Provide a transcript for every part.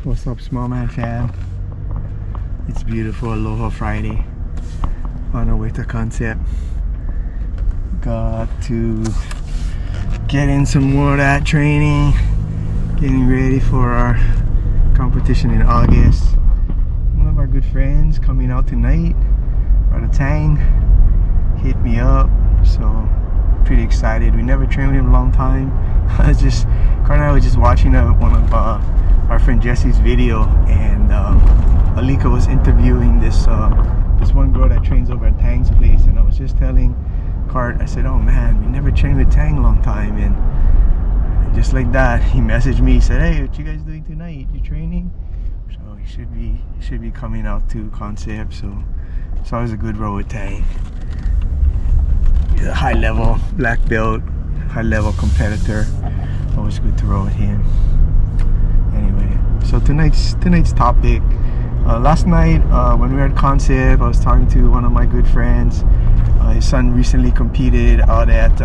What's up, Small Man fam? It's beautiful Aloha Friday on our way to Concept. Got to get in some more of that training, getting ready for our competition in August. One of our good friends coming out tonight, Brother Tang, hit me up, so pretty excited. We never trained with him a long time. Carter and I were just watching one of our friend Jesse's video, and Alika was interviewing this one girl that trains over at Tang's place, and I was just telling Cart, I said, oh man, we never trained with Tang a long time, and just like that, he messaged me, he said, hey, what you guys doing tonight? You training? So he should be coming out to Concept, so it's always a good row with Tang. He's a high level black belt, high level competitor. Always good to roll with him. Anyway, so tonight's topic. Last night when we were at Concept, I was talking to one of my good friends. His son recently competed out at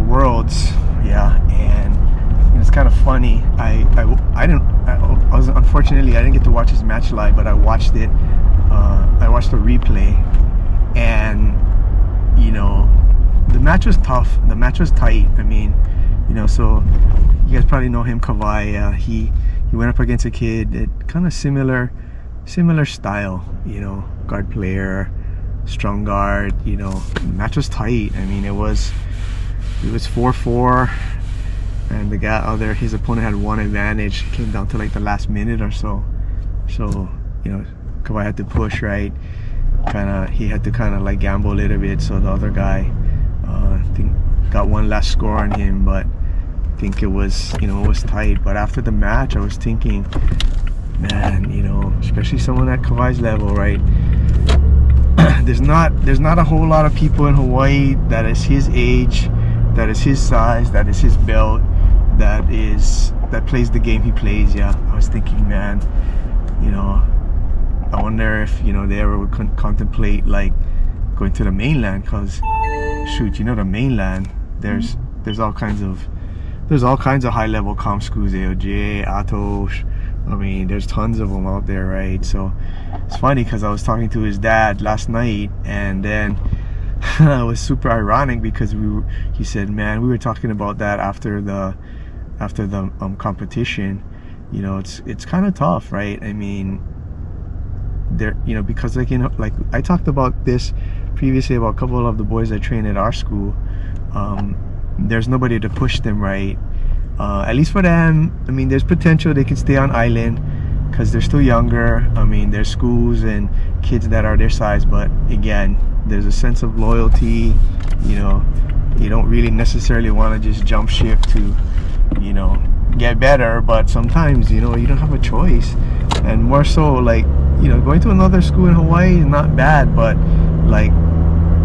Worlds, yeah, and it's kind of funny. Unfortunately I didn't get to watch his match live, but I watched it. I watched the replay, and you know, the match was tough. The match was tight. I mean, you know, so you guys probably know him, Kawai. He went up against a kid that kind of similar style, you know, guard player, strong guard. You know, the match was tight. I mean, it was 4-4, and the guy out there, his opponent had one advantage. It came down to like the last minute or so. So, you know, Kawhi had to push, right? He had to kind of like gamble a little bit, so the other guy I think got one last score on him, but I think it was, you know, it was tight. But after the match, I was thinking, man, you know, especially someone at Kawhi's level, right? there's not a whole lot of people in Hawaii that is his age, that is his size, that is his belt, that plays the game he plays. Yeah, I was thinking, man, you know, I wonder if, you know, they ever would contemplate like going to the mainland, because shoot, you know, the mainland, there's all kinds of high level comp schools, AOJ, Atos. I mean, there's tons of them out there, right? So it's funny because I was talking to his dad last night, and then it was super ironic because he said, man, we were talking about that after the competition. You know, it's kind of tough, right? I mean, there, you know, because like, you know, like I talked about this previously about a couple of the boys that train at our school. There's nobody to push them, right? At least for them, I mean, there's potential they can stay on island because they're still younger. I mean, there's schools and kids that are their size, but again, there's a sense of loyalty. You know, you don't really necessarily want to just jump ship to, you know, get better, but sometimes, you know, you don't have a choice. And more so, like, you know, going to another school in Hawaii is not bad, but like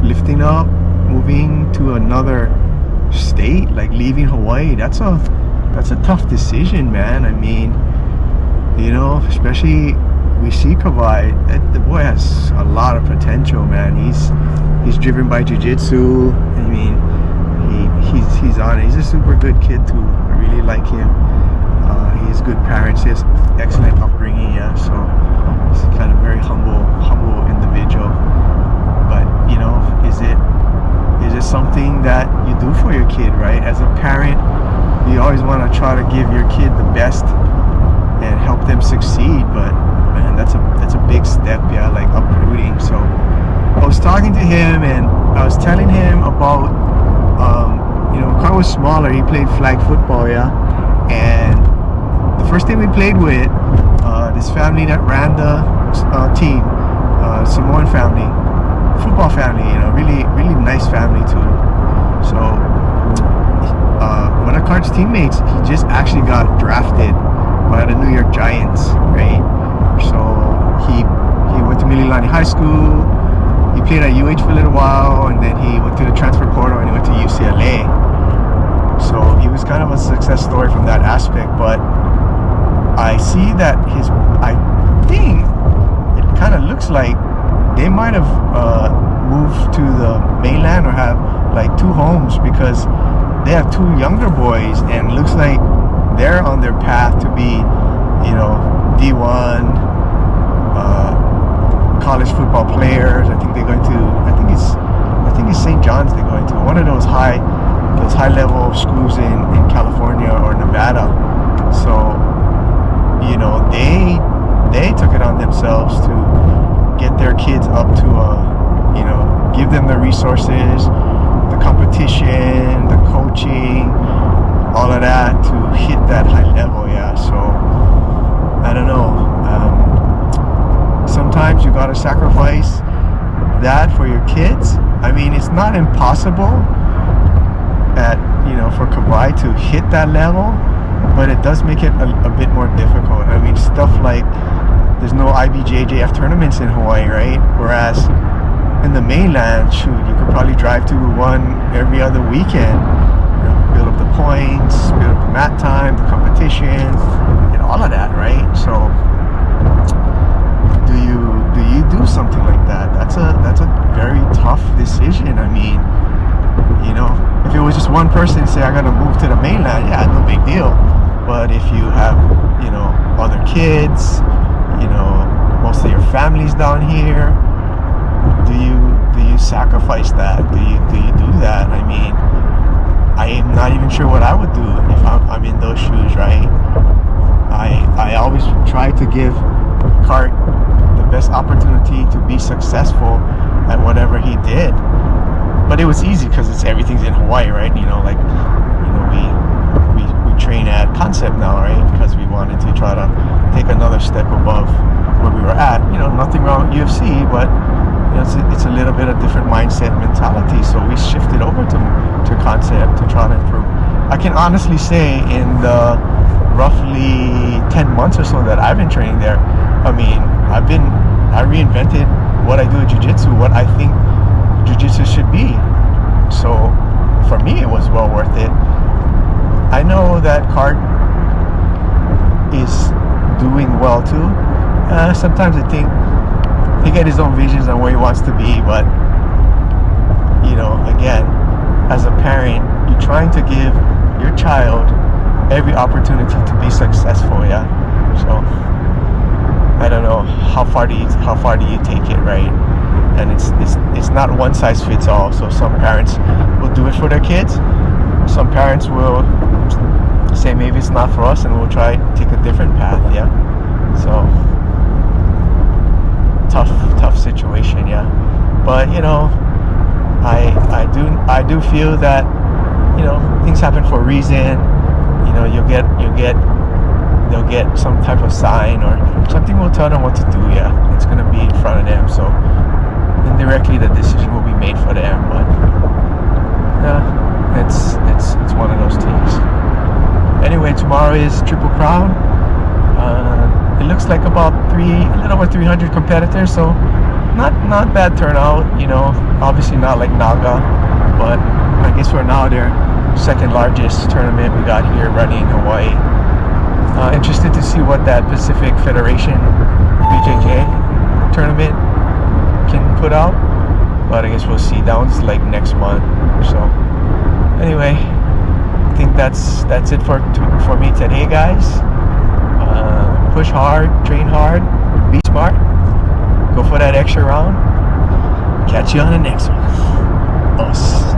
lifting up, moving to another state, like leaving Hawaii, that's a tough decision, man. I mean, you know, especially we see Kawhi, the boy has a lot of potential, man. He's driven by jiu-jitsu. I mean, he's on it. He's a super good kid too. I really like him. He has good parents. He has excellent upbringing, yeah. So he's kind of very humble individual. But you know, is it something that you do for your kid, right? As a parent, you always want to try to give your kid the best and help them succeed. But man, that's a big step, yeah. Like uprooting. So I was talking to him, and I was telling him about, you know, Carl was smaller. He played flag football, yeah. And the first thing we played with, this family that ran the team, Samoan family, football family, you know, really nice family too. So one of Cart's teammates, he just actually got drafted by the New York Giants, right? So he went to Mililani High School. He played at UH for a little while, and then he went to the transfer portal and he went to UCLA. So he was kind of a success story from that aspect. But I see that I think it kind of looks like they might have moved to the mainland or have like two homes, because they have two younger boys, and it looks like they're on their path to be, D1, college football players. I think they're going to. I think it's St. John's they're going to. One of those high level schools in California or Nevada. So, they took it on themselves to get their kids up to give them the resources, the competition, the coaching, all of that to hit that high level. Yeah. So I don't know. Sometimes you gotta sacrifice that for your kids. I mean, it's not impossible for Kawhi to hit that level, but it does make it a bit more difficult. I mean, stuff like there's no IBJJF tournaments in Hawaii, right? Whereas in the mainland, shoot, you could probably drive to one every other weekend. Build up the points, build up the mat time, the competition, and all of that, right? So do you do something like that? That's a very tough decision. I mean, if it was just one person say I gotta move to the mainland, yeah, no big deal. But if you have other kids, most of your family's down here, do you sacrifice that? Do you do that? I mean, I am not even sure what I would do if I'm in those shoes, right? I always try to give Cart the best opportunity to be successful at whatever he did. But it was easy because everything's in Hawaii, right? We train at Concept now, right? Because we wanted to try to take another step above where we were at. Nothing wrong with UFC, but it's a little bit of different mindset mentality. So we shifted over to Concept to try to improve. I can honestly say in the roughly 10 months or so that I've been training there, I mean, I reinvented what I do at Jiu-Jitsu, what I think Jiu-Jitsu should be. So for me, it was well worth it. I know that Cart is doing well too. Sometimes I think he got his own visions on where he wants to be, but again, as a parent, you're trying to give your child every opportunity to be successful. Yeah. So I don't know how far do you take it, right? And it's not one size fits all. So some parents will do it for their kids. Some parents will say maybe it's not for us, and we'll try take a different path. Yeah. So tough situation. Yeah. But I do feel that things happen for a reason. They'll get some type of sign or something will tell them what to do. Yeah, it's gonna be in front of them. So indirectly, the decision will be made for them. But yeah, it's one of those things. Anyway, tomorrow is Triple Crown. It looks like about a little over 300 competitors. So not bad turnout. Obviously not like Naga, but I guess we're now their second largest tournament we got here running in Hawaii. Interested to see what that Pacific Federation BJJ tournament can put out, but I guess we'll see. That one's like next month. So anyway, I think that's it for me today, guys. Push hard, train hard, be smart, go for that extra round. Catch you on the next one. Us.